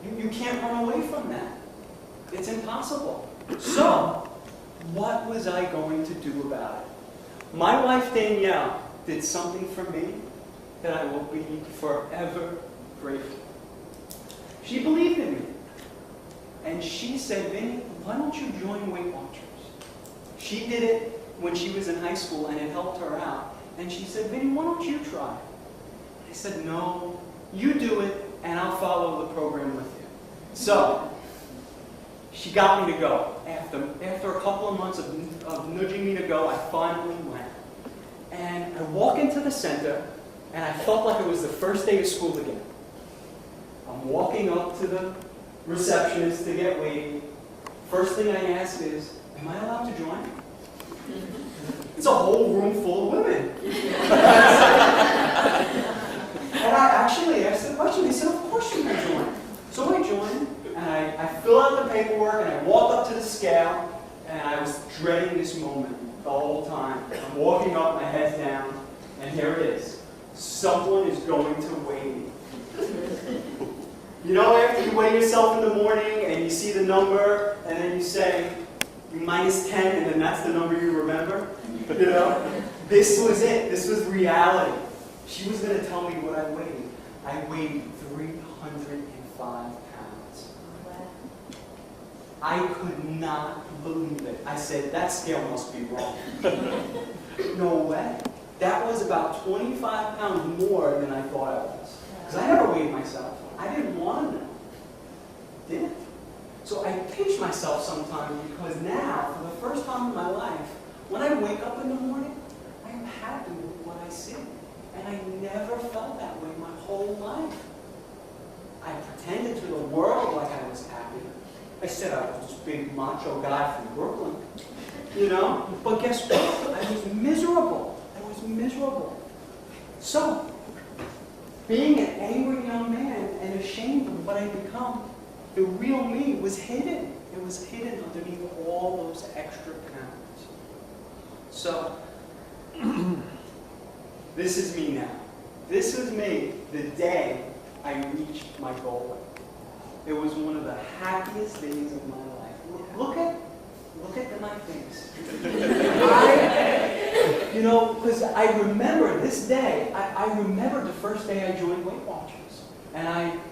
You can't run away from that. It's impossible. So, what was I going to do about it? My wife Danielle did something for me that I will be forever grateful. She believed in me. And she said, Vinny, why don't you join Weight Watchers? She did it when she was in high school and it helped her out. And she said, Vinny, why don't you try? I said, no, you do it and I'll follow the program with you. So, she got me to go. After a couple of months of nudging me to go, I finally went. And I walk into the center and I felt like it was the first day of school again. I'm walking up to the receptionist to get weighed. First thing I ask is, am I allowed to join? It's a whole room full of women. And I actually asked the question. They said, of course you can join. So I joined, and I fill out the paperwork, and I walk up to the scale, and I was dreading this moment the whole time. I'm walking up, my head's down, and here it is. Someone is going to weigh me. You know, after you weigh yourself in the morning and you see the number and then you say, you minus 10 and then that's the number you remember? You know? This was it. This was reality. She was going to tell me what I weighed. I weighed 305 pounds. I could not believe it. I said, that scale must be wrong. No way. That was about 25 pounds more than I thought I was. Because I never weighed myself. I didn't want to know. Didn't. So I pinch myself sometimes because now, for the first time in my life, when I wake up in the morning, I'm happy with what I see. And I never felt that way my whole life. I pretended to the world like I was happy. I said I was this big macho guy from Brooklyn. You know? But guess what? I was miserable. I was miserable. So, being an angry young man and ashamed of what I'd become, the real me was hidden. It was hidden underneath all those extra pounds. So, this is me now. This was me the day I reached my goal weight. It was one of the happiest days of my life. Look at my face. You know, because I remember this day, I remember the first day I joined Weight Watchers. And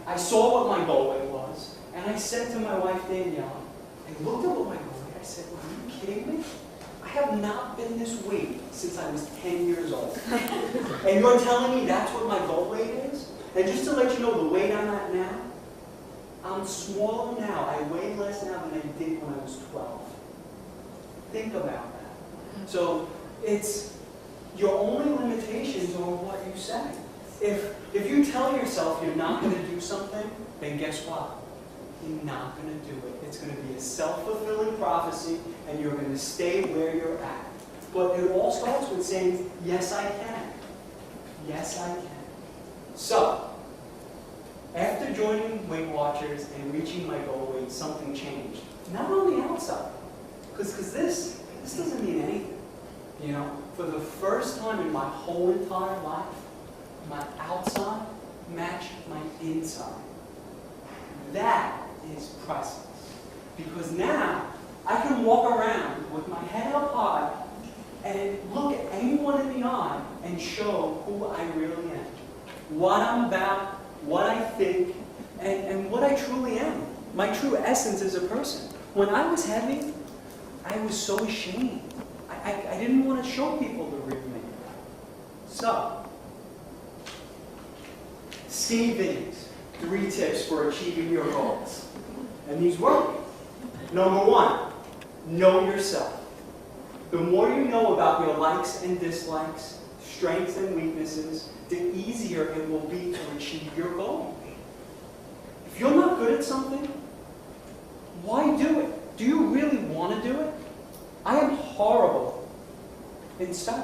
I saw what my goal weight was. And I said to my wife, Danielle, I looked at what my goal weight, I said, are you kidding me? I have not been this weight since I was 10 years old. And you're telling me that's what my goal weight is? And just to let you know the weight I'm at now, I'm smaller now. I weigh less now than I did when I was 12. Think about that. So it's your only limitations are what you say. If you tell yourself you're not going to do something, then guess what? You're not going to do it. It's going to be a self-fulfilling prophecy, and you're going to stay where you're at. But it all starts with saying, yes, I can. Yes, I can. So, after joining Weight Watchers and reaching my goal weight, something changed. Not on the outside. Because this doesn't mean anything. You know, for the first time in my whole entire life, my outside matched my inside. That is priceless. Because now, I can walk around with my head up high and look at anyone in the eye and show who I really am. What I'm about, what I think, and what I truly am. My true essence as a person. When I was heavy, I was so ashamed. I didn't want to show people the real me. So, Steve Vinny's 3 tips for achieving your goals. And these work. Number 1, know yourself. The more you know about your likes and dislikes, strengths and weaknesses, the easier it will be to achieve your goal. If you're not good at something, why do it? Do you really want to do it? I am horrible in stuff.